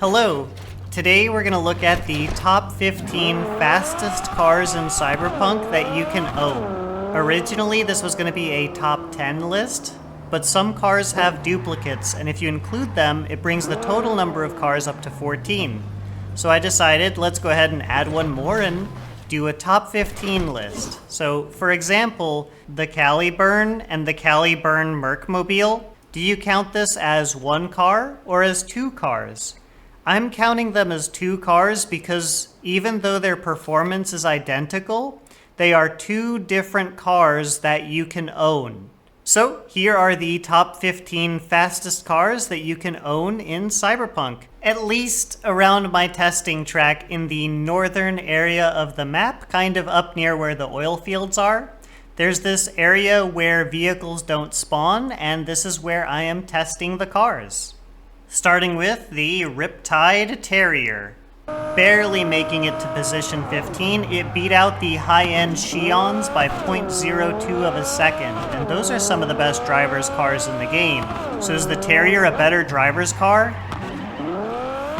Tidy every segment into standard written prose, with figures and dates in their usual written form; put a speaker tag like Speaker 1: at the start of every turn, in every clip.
Speaker 1: Hello! Today we're going to look at the top 15 fastest cars in Cyberpunk that you can own. Originally this was going to be a top 10 list, but some cars have duplicates, and if you include them, it brings the total number of cars up to 14. So I decided, let's go ahead and add one more and do a top 15 list. So, for example, the Caliburn and the Caliburn Murkmobile. Do you count this as one car or as two cars? I'm counting them as two cars because even though their performance is identical, they are two different cars that you can own. So here are the top 15 fastest cars that you can own in Cyberpunk. At least around my testing track in the northern area of the map, kind of up near where the oil fields are. There's this area where vehicles don't spawn, and this is where I am testing the cars. Starting with the Riptide Terrier. Barely making it to position 15, it beat out the high-end Xions by 0.02 of a second, and those are some of the best driver's cars in the game. So is the Terrier a better driver's car?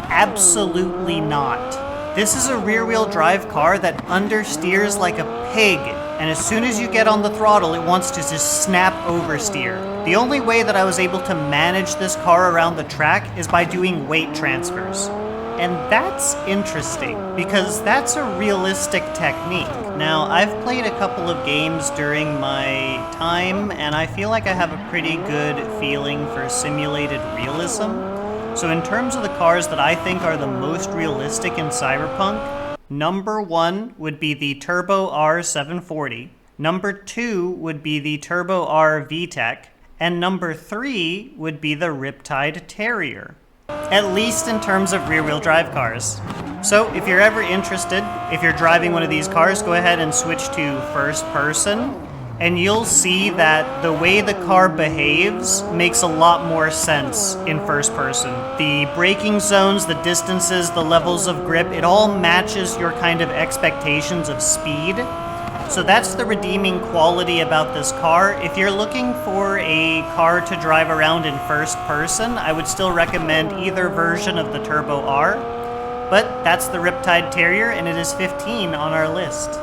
Speaker 1: Absolutely not. This is a rear-wheel drive car that understeers like a pig, and as soon as you get on the throttle, it wants to just snap oversteer. The only way that I was able to manage this car around the track is by doing weight transfers. And that's interesting, because that's a realistic technique. Now, I've played a couple of games during my time, and I feel like I have a pretty good feeling for simulated realism. So in terms of the cars that I think are the most realistic in Cyberpunk, number 1 would be the Turbo R740, number 2 would be the Turbo R VTEC, and number 3 would be the Riptide Terrier. At least in terms of rear-wheel drive cars. So if you're ever interested, if you're driving one of these cars, go ahead and switch to first person, and you'll see that the way the car behaves makes a lot more sense in first person. The braking zones, the distances, the levels of grip, it all matches your kind of expectations of speed. So that's the redeeming quality about this car. If you're looking for a car to drive around in first person, I would still recommend either version of the Turbo R. But that's the Riptide Terrier, and it is 15 on our list.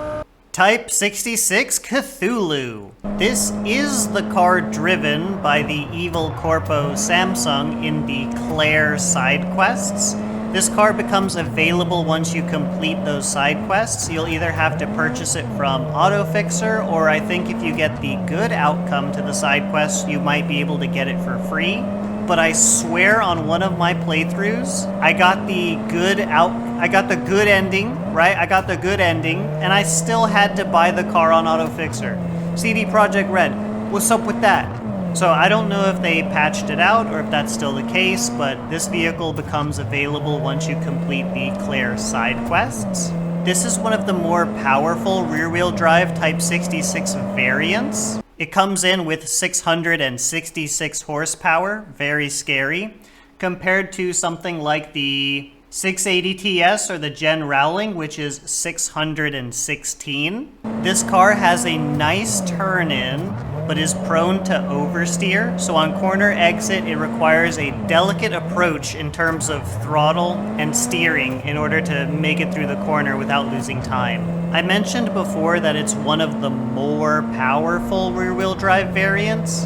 Speaker 1: Type 66 Cthulhu. This is the car driven by the evil corpo Samsung in the Claire side quests. This car becomes available once you complete those side quests. You'll either have to purchase it from AutoFixer, or I think if you get the good outcome to the side quests, you might be able to get it for free. But I swear on one of my playthroughs, I got the good ending, right? I got the good ending, and I still had to buy the car on AutoFixer. CD Projekt Red, what's up with that? So I don't know if they patched it out or if that's still the case, but this vehicle becomes available once you complete the Claire side quests. This is one of the more powerful rear-wheel drive Type 66 variants. It comes in with 666 horsepower, very scary, compared to something like the 680TS or the Gen Rowling, which is 616. This car has a nice turn-in, but is prone to oversteer, so on corner exit it requires a delicate approach in terms of throttle and steering in order to make it through the corner without losing time. I mentioned before that it's one of the more powerful rear-wheel drive variants,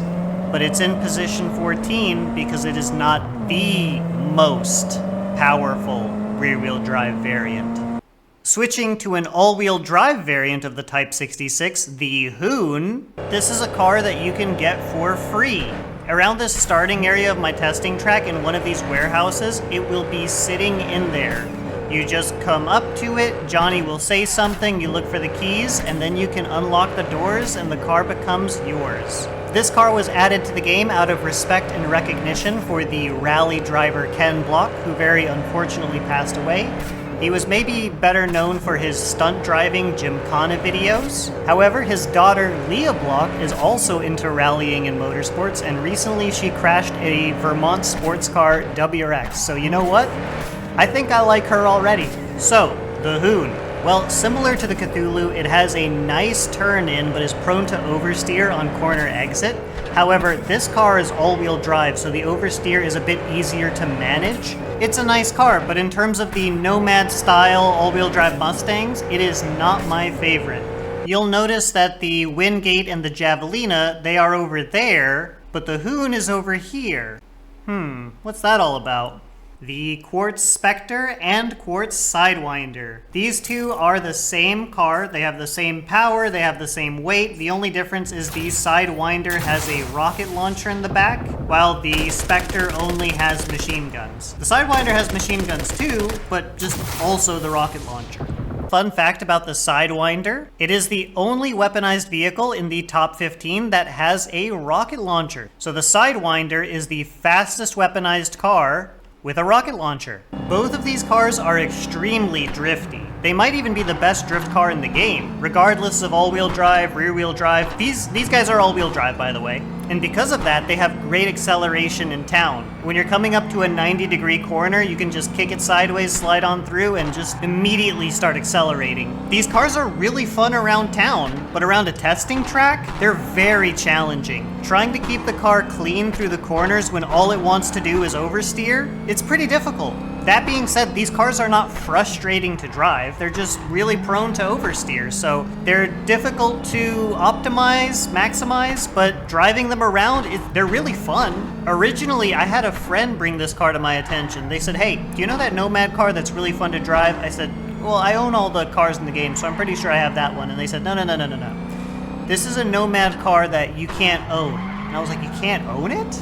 Speaker 1: but it's in position 14 because it is not the most powerful rear-wheel drive variant. Switching to an all-wheel drive variant of the Type 66, the Hoon, this is a car that you can get for free. Around this starting area of my testing track in one of these warehouses, it will be sitting in there. You just come up to it, Johnny will say something, you look for the keys, and then you can unlock the doors and the car becomes yours. This car was added to the game out of respect and recognition for the rally driver Ken Block, who very unfortunately passed away. He was maybe better known for his stunt driving Gymkhana videos. However, his daughter Leah Block is also into rallying and motorsports, and recently she crashed a Vermont sports car WRX. So you know what? I think I like her already. So, the Hoon. Well, similar to the Cthulhu, it has a nice turn-in but is prone to oversteer on corner exit. However, this car is all-wheel drive, so the oversteer is a bit easier to manage. It's a nice car, but in terms of the Nomad style all-wheel drive Mustangs, it is not my favorite. You'll notice that the Wingate and the Javelina, they are over there, but the Hoon is over here. What's that all about? The Quartz Specter and Quartz Sidewinder. These two are the same car. They have the same power, they have the same weight. The only difference is the Sidewinder has a rocket launcher in the back, while the Specter only has machine guns. The Sidewinder has machine guns too, but just also the rocket launcher. Fun fact about the Sidewinder, it is the only weaponized vehicle in the top 15 that has a rocket launcher. So the Sidewinder is the fastest weaponized car with a rocket launcher. Both of these cars are extremely drifty. They might even be the best drift car in the game, regardless of all-wheel drive, rear-wheel drive. These guys are all-wheel drive, by the way. And because of that, they have great acceleration in town. When you're coming up to a 90-degree corner, you can just kick it sideways, slide on through, and just immediately start accelerating. These cars are really fun around town, but around a testing track, they're very challenging. Trying to keep the car clean through the corners when all it wants to do is oversteer, it's pretty difficult. That being said, these cars are not frustrating to drive, they're just really prone to oversteer, so they're difficult to optimize, maximize, but driving them around, they're really fun. Originally, I had a friend bring this car to my attention. They said, hey, do you know that Nomad car that's really fun to drive? I said, well, I own all the cars in the game, so I'm pretty sure I have that one. And they said, no. This is a Nomad car that you can't own. And I was like, you can't own it?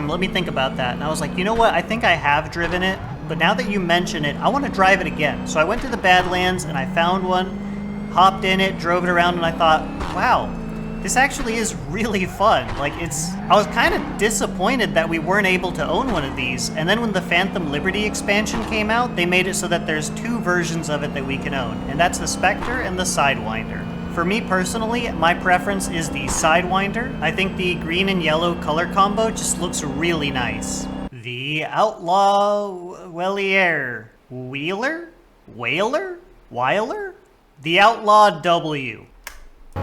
Speaker 1: Let me think about that. And I was like, you know what? I think I have driven it. But now that you mention it, I want to drive it again. So I went to the Badlands and I found one, hopped in it, drove it around, and I thought, wow, this actually is really fun. Like, I was kind of disappointed that we weren't able to own one of these. And then when the Phantom Liberty expansion came out, they made it so that there's two versions of it that we can own. And that's the Specter and the Sidewinder. For me personally, my preference is the Sidewinder. I think the green and yellow color combo just looks really nice. The Outlaw Weiler? The Outlaw W.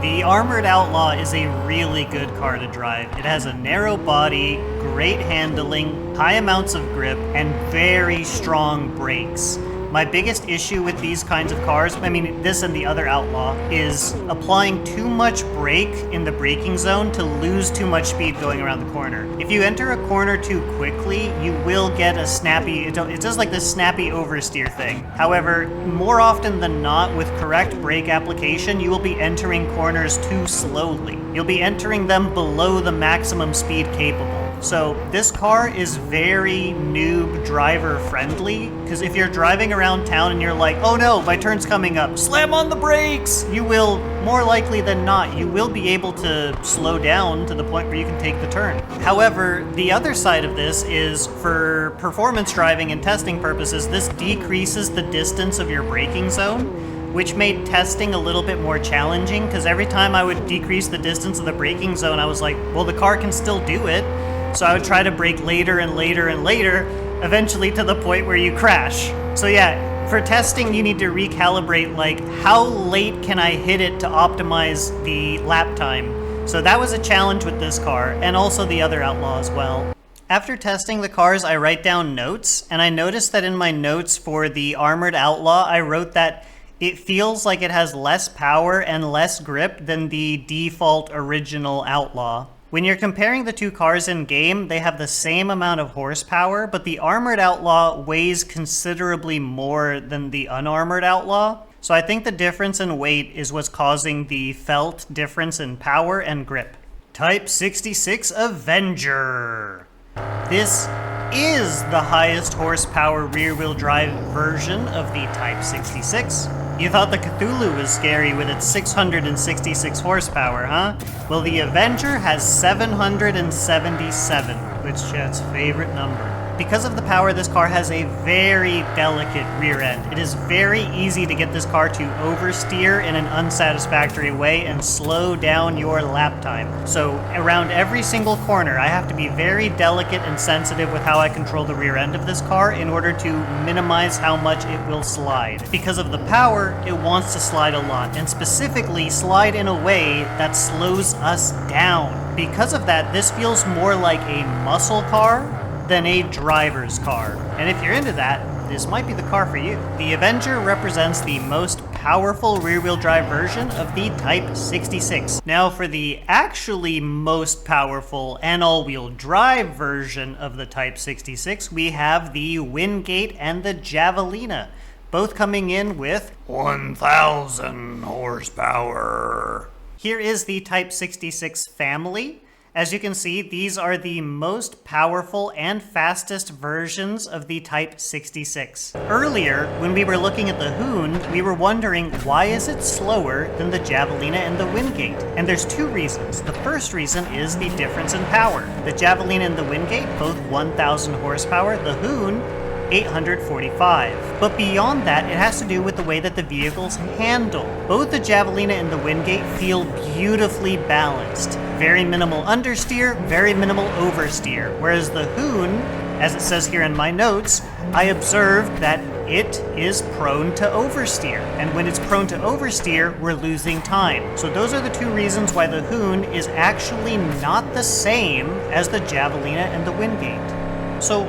Speaker 1: The Armored Outlaw is a really good car to drive. It has a narrow body, great handling, high amounts of grip, and very strong brakes. My biggest issue with these kinds of cars, I mean this and the other Outlaw, is applying too much brake in the braking zone to lose too much speed going around the corner. If you enter a corner too quickly, you will get a snappy, it does like this snappy oversteer thing. However, more often than not, with correct brake application, you will be entering corners too slowly. You'll be entering them below the maximum speed capable. So this car is very noob driver friendly, because if you're driving around town and you're like, oh no, my turn's coming up, slam on the brakes, you will, more likely than not, you will be able to slow down to the point where you can take the turn. However, the other side of this is, for performance driving and testing purposes, this decreases the distance of your braking zone, which made testing a little bit more challenging, because every time I would decrease the distance of the braking zone, I was like, well, the car can still do it. So I would try to brake later and later and later, eventually to the point where you crash. So yeah, for testing, you need to recalibrate, like, how late can I hit it to optimize the lap time? So that was a challenge with this car, and also the other Outlaw as well. After testing the cars, I write down notes, and I noticed that in my notes for the Armored Outlaw, I wrote that it feels like it has less power and less grip than the default original Outlaw. When you're comparing the two cars in game, they have the same amount of horsepower, but the Armored Outlaw weighs considerably more than the unarmored Outlaw. So I think the difference in weight is what's causing the felt difference in power and grip. Type 66 Avenger. This is the highest horsepower rear-wheel drive version of the Type 66. You thought the Cthulhu was scary with its 666 horsepower, huh? Well, the Avenger has 777, which is Chet's favorite number. Because of the power, this car has a very delicate rear end. It is very easy to get this car to oversteer in an unsatisfactory way and slow down your lap time. So around every single corner, I have to be very delicate and sensitive with how I control the rear end of this car in order to minimize how much it will slide. Because of the power, it wants to slide a lot, and specifically slide in a way that slows us down. Because of that, this feels more like a muscle car than a driver's car. And if you're into that, this might be the car for you. The Avenger represents the most powerful rear-wheel drive version of the Type 66. Now for the actually most powerful and all-wheel drive version of the Type 66, we have the Wingate and the Javelina, both coming in with 1,000 horsepower. Here is the Type 66 family. As you can see, these are the most powerful and fastest versions of the Type 66. Earlier, when we were looking at the Hoon, we were wondering why is it slower than the Javelina and the Wingate? And there's two reasons. The first reason is the difference in power. The Javelina and the Wingate, both 1,000 horsepower. The Hoon, 845. But beyond that, it has to do with the way that the vehicles handle. Both the Javelina and the Wingate feel beautifully balanced. Very minimal understeer, very minimal oversteer. Whereas the Hoon, as it says here in my notes, I observed that it is prone to oversteer. And when it's prone to oversteer, we're losing time. So those are the two reasons why the Hoon is actually not the same as the Javelina and the Wingate. So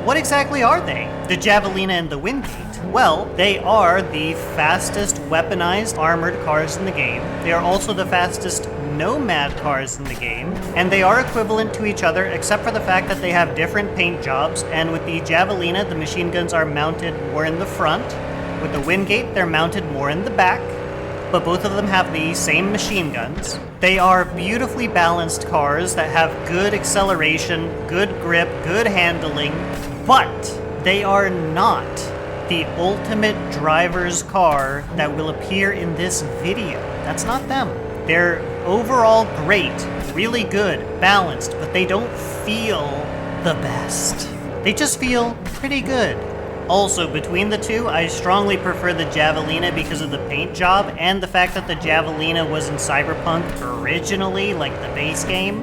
Speaker 1: what exactly are they? The Javelina and the Wingate? Well, they are the fastest weaponized armored cars in the game. They are also the fastest nomad cars in the game, and they are equivalent to each other except for the fact that they have different paint jobs, and with the Javelina, the machine guns are mounted more in the front. With the Wingate, they're mounted more in the back, but both of them have the same machine guns. They are beautifully balanced cars that have good acceleration, good grip, good handling, but they are not the ultimate driver's car that will appear in this video. That's not them. They're overall great, really good, balanced, but they don't feel the best. They just feel pretty good. Also, between the two, I strongly prefer the Javelina because of the paint job and the fact that the Javelina was in Cyberpunk originally, like the base game.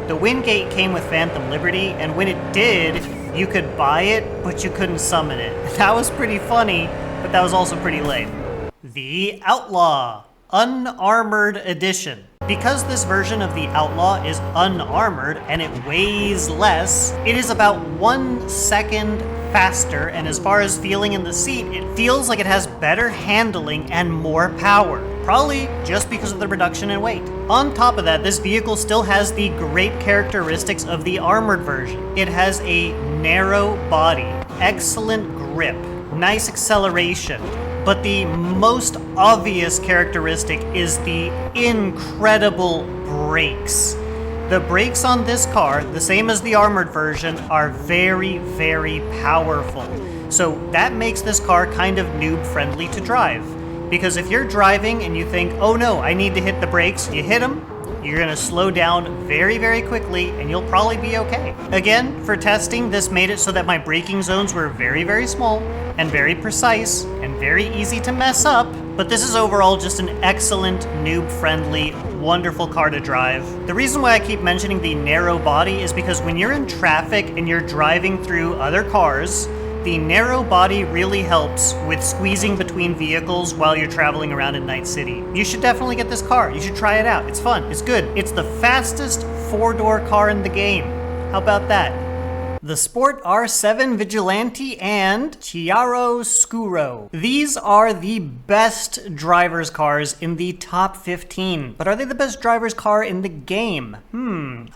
Speaker 1: The Wingate came with Phantom Liberty, and when it did, you could buy it, but you couldn't summon it. That was pretty funny, but that was also pretty lame. The Outlaw Unarmored Edition. Because this version of the Outlaw is unarmored and it weighs less, it is about 1 second faster, and as far as feeling in the seat, it feels like it has better handling and more power. Probably just because of the reduction in weight. On top of that, this vehicle still has the great characteristics of the armored version. It has a narrow body, excellent grip, nice acceleration, but the most obvious characteristic is the incredible brakes. The brakes on this car, the same as the armored version, are very, very powerful. So that makes this car kind of noob-friendly to drive. Because if you're driving and you think, oh no, I need to hit the brakes, you hit them, you're gonna slow down very, very quickly, and you'll probably be okay. Again, for testing, this made it so that my braking zones were very, very small, and very precise, and very easy to mess up, but this is overall just an excellent, noob-friendly, wonderful car to drive. The reason why I keep mentioning the narrow body is because when you're in traffic and you're driving through other cars, the narrow body really helps with squeezing between vehicles while you're traveling around in Night City. You should definitely get this car. You should try it out. It's fun. It's good. It's the fastest 4-door car in the game. How about that? The Sport R7 Vigilante and Chiaroscuro. These are the best driver's cars in the top 15, but are they the best driver's car in the game?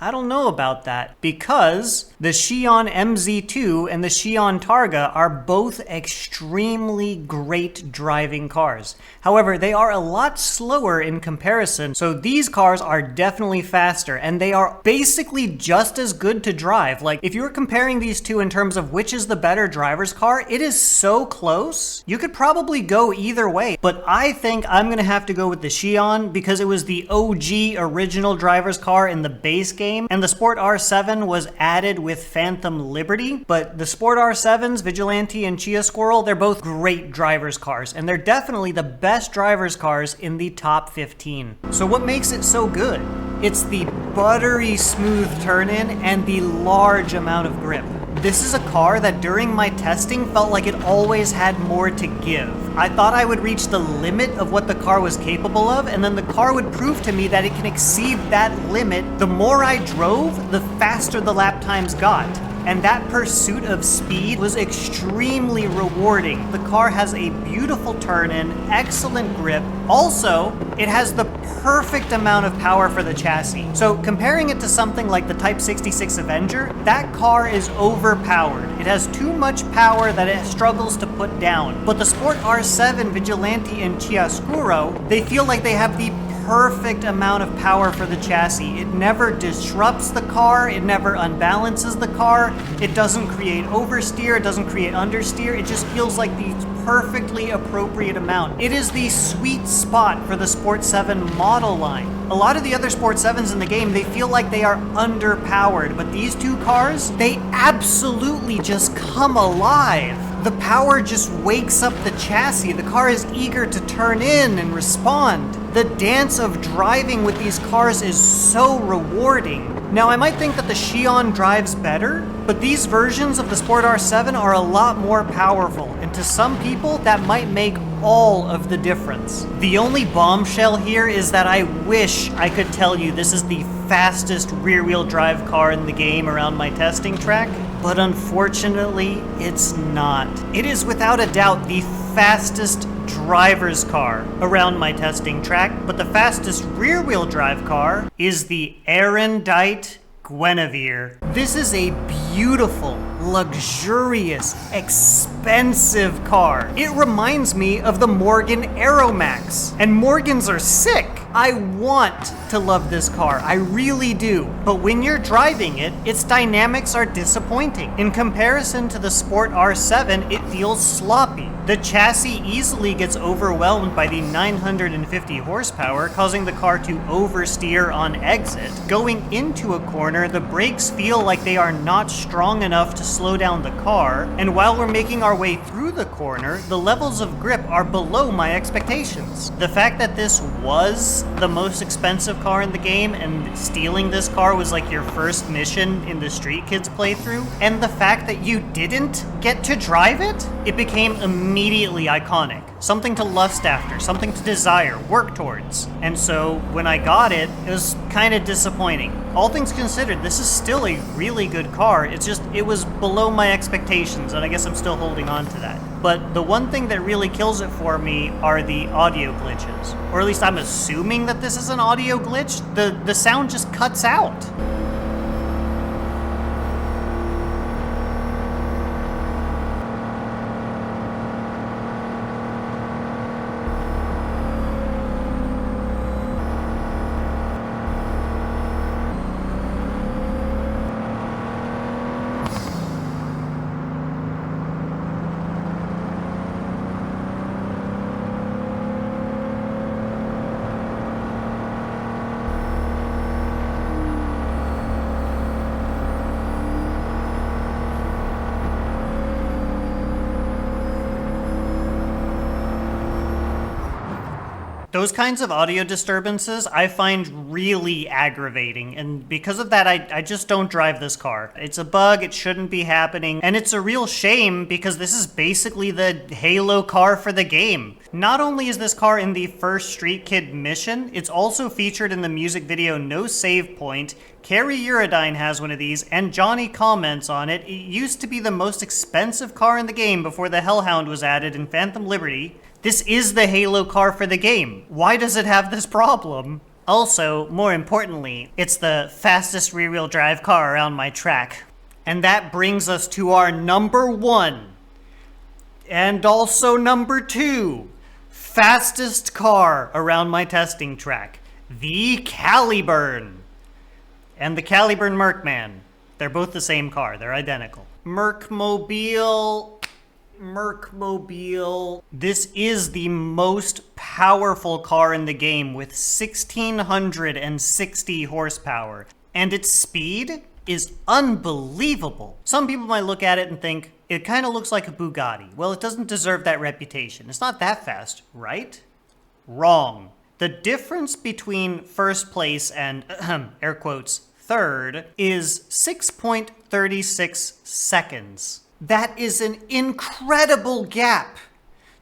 Speaker 1: I don't know about that, because the Xi'an MZ2 and the Xi'an Targa are both extremely great driving cars. However, they are a lot slower in comparison, so these cars are definitely faster, and they are basically just as good to drive. Like, if you were comparing these two in terms of which is the better driver's car, it is so close. You could probably go either way, but I think I'm gonna have to go with the Xi'an because it was the OG original driver's car in the base game, and the Sport R7 was added with Phantom Liberty, but the Sport R7s, Vigilante and Chiaroscuro, they're both great driver's cars, and they're definitely the best driver's cars in the top 15. So what makes it so good? It's the buttery smooth turn-in and the large amount of grip. This is a car that during my testing felt like it always had more to give. I thought I would reach the limit of what the car was capable of, and then the car would prove to me that it can exceed that limit. The more I drove, the faster the lap times got. and that pursuit of speed was extremely rewarding. The car has a beautiful turn-in, excellent grip. Also, it has the perfect amount of power for the chassis. So comparing it to something like the Type 66 Avenger, that car is overpowered. It has too much power that it struggles to put down. But the Sport R7, Vigilante, and Chiaroscuro, they feel like they have the perfect amount of power for the chassis. It never disrupts the car, it never unbalances the car, it doesn't create oversteer, it doesn't create understeer, it just feels like the perfectly appropriate amount. It is the sweet spot for the Sport 7 model line. A lot of the other Sport 7s in the game, they feel like they are underpowered, but these two cars, they absolutely just come alive. The power just wakes up the chassis. The car is eager to turn in and respond. The dance of driving with these cars is so rewarding. Now, I might think that the Xi'an drives better, but these versions of the Sport R7 are a lot more powerful, and to some people, that might make all of the difference. The only bombshell here is that I wish I could tell you this is the fastest rear-wheel drive car in the game around my testing track, but unfortunately, it's not. It is without a doubt the fastest driver's car around my testing track, but the fastest rear-wheel drive car is the Aerondight Guinevere. This is a beautiful, luxurious, expensive car. It reminds me of the Morgan Aeromax, and Morgans are sick. I want to love this car, I really do. But when you're driving it, its dynamics are disappointing. In comparison to the Sport R7, it feels sloppy. The chassis easily gets overwhelmed by the 950 horsepower, causing the car to oversteer on exit. Going into a corner, the brakes feel like they are not strong enough to slow down the car, and while we're making our way through the corner, the levels of grip are below my expectations. The fact that this was the most expensive car in the game, and stealing this car was like your first mission in the Street Kids playthrough, and the fact that you didn't get to drive it, it became immediately iconic. Something to lust after, something to desire, work towards. And so when I got it, it was kind of disappointing. All things considered, this is still a really good car. It's just, it was below my expectations, and I guess I'm still holding on to that. But the one thing that really kills it for me are the audio glitches. Or at least I'm assuming that this is an audio glitch. The sound just cuts out. Those kinds of audio disturbances I find really aggravating, and because of that, I just don't drive this car. It's a bug, it shouldn't be happening, and it's a real shame because this is basically the Halo car for the game. Not only is this car in the first Street Kid mission, it's also featured in the music video No Save Point. Carrie Uridine has one of these, and Johnny comments on it. It used to be the most expensive car in the game before the Hellhound was added in Phantom Liberty. This is the Halo car for the game. Why does it have this problem? Also, more importantly, it's the fastest rear-wheel drive car around my track. And that brings us to our number one, and also number two, fastest car around my testing track, the Caliburn. And the Caliburn Murkman. They're both the same car, they're identical. Murkmobile. This is the most powerful car in the game with 1,660 horsepower, and its speed is unbelievable. Some people might look at it and think, it kind of looks like a Bugatti. Well, it doesn't deserve that reputation. It's not that fast, right? Wrong. The difference between first place and, air quotes, third is 6.36 seconds. That is an incredible gap.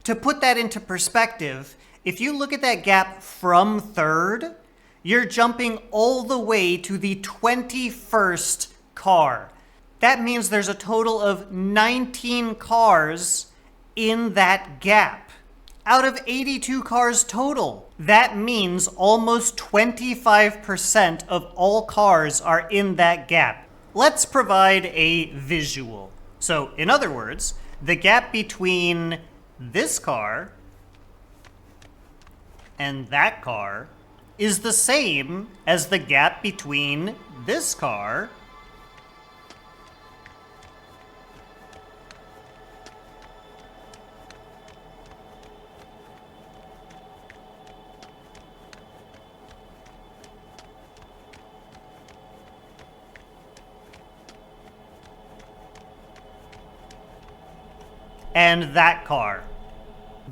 Speaker 1: To put that into perspective, if you look at that gap from third, you're jumping all the way to the 21st car. That means there's a total of 19 cars in that gap. Out of 82 cars total. That means almost 25% of all cars are in that gap. Let's provide a visual. So, in other words, the gap between this car and that car is the same as the gap between this car and that car.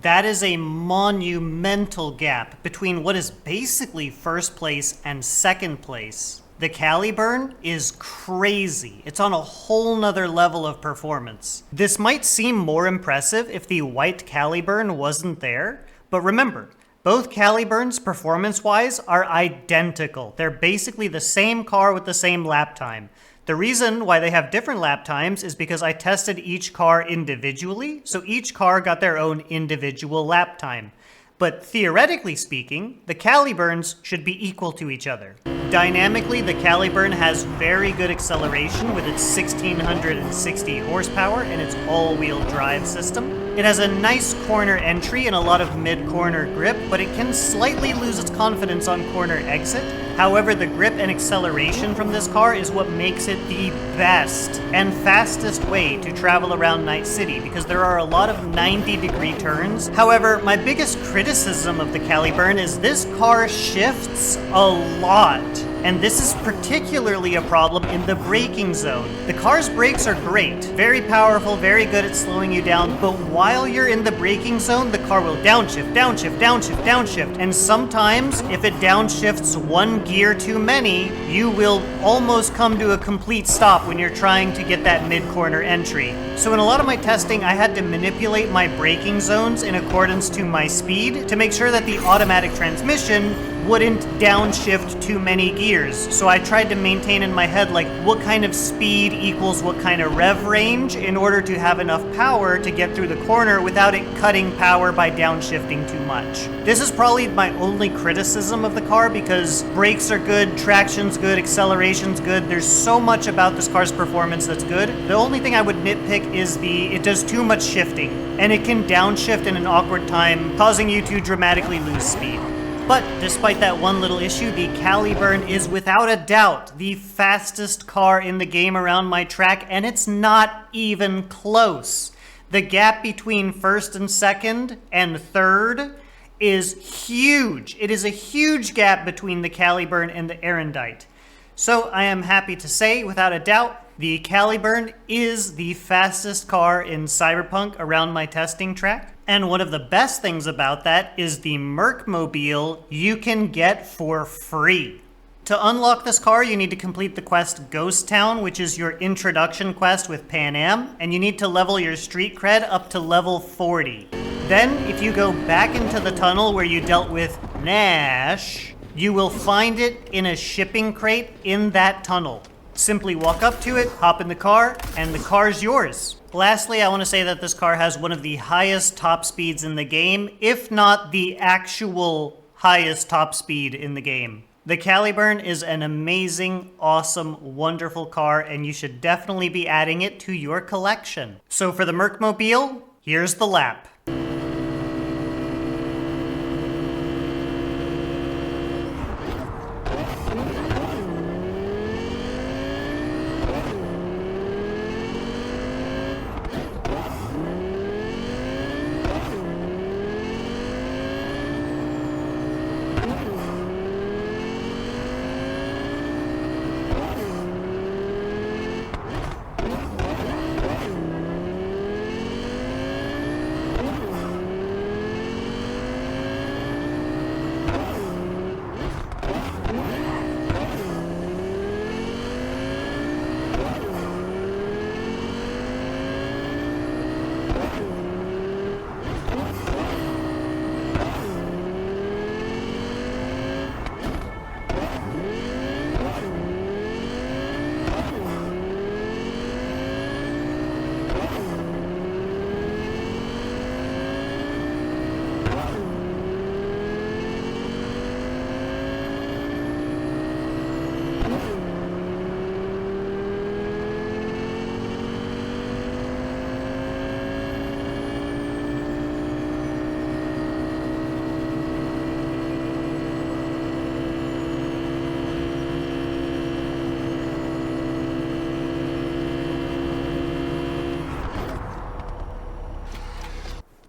Speaker 1: That is a monumental gap between what is basically first place and second place. The Caliburn is crazy. It's on a whole nother level of performance. This might seem more impressive if the white Caliburn wasn't there, but remember, both Caliburns, performance-wise, are identical. They're basically the same car with the same lap time. The reason why they have different lap times is because I tested each car individually, so each car got their own individual lap time. But theoretically speaking, the Caliburns should be equal to each other. Dynamically, the Caliburn has very good acceleration with its 1660 horsepower and its all-wheel drive system. It has a nice corner entry and a lot of mid-corner grip, but it can slightly lose its confidence on corner exit. However, the grip and acceleration from this car is what makes it the best and fastest way to travel around Night City, because there are a lot of 90-degree turns. However, my biggest criticism of the Caliburn is this car shifts a lot. And this is particularly a problem in the braking zone. The car's brakes are great, very powerful, very good at slowing you down, but while you're in the braking zone, the car will downshift, downshift, downshift, downshift. And sometimes, if it downshifts one gear too many, you will almost come to a complete stop when you're trying to get that mid-corner entry. So in a lot of my testing, I had to manipulate my braking zones in accordance to my speed to make sure that the automatic transmission wouldn't downshift too many gears. So I tried to maintain in my head like what kind of speed equals what kind of rev range in order to have enough power to get through the corner without it cutting power by downshifting too much. This is probably my only criticism of the car because brakes are good, traction's good, acceleration's good. There's so much about this car's performance that's good. The only thing I would nitpick is it does too much shifting and it can downshift in an awkward time, causing you to dramatically lose speed. But despite that one little issue, the Caliburn is without a doubt the fastest car in the game around my track, and it's not even close. The gap between first and second and third is huge. It is a huge gap between the Caliburn and the Aerondight. So I am happy to say, without a doubt, the Caliburn is the fastest car in Cyberpunk around my testing track. And one of the best things about that is the Murkmobile you can get for free. To unlock this car, you need to complete the quest Ghost Town, which is your introduction quest with Pan Am, and you need to level your street cred up to level 40. Then, if you go back into the tunnel where you dealt with Nash, you will find it in a shipping crate in that tunnel. Simply walk up to it, hop in the car, and the car's yours. Lastly, I want to say that this car has one of the highest top speeds in the game, if not the actual highest top speed in the game. The Caliburn is an amazing, awesome, wonderful car, and you should definitely be adding it to your collection. So for the Murkmobile, here's the lap.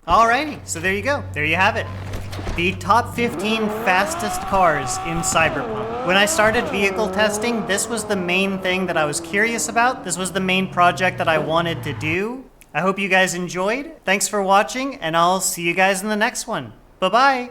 Speaker 1: Alrighty, so there you go. There you have it. The top 15 fastest cars in Cyberpunk. When I started vehicle testing, this was the main thing that I was curious about. This was the main project that I wanted to do. I hope you guys enjoyed. Thanks for watching, and I'll see you guys in the next one. Bye-bye.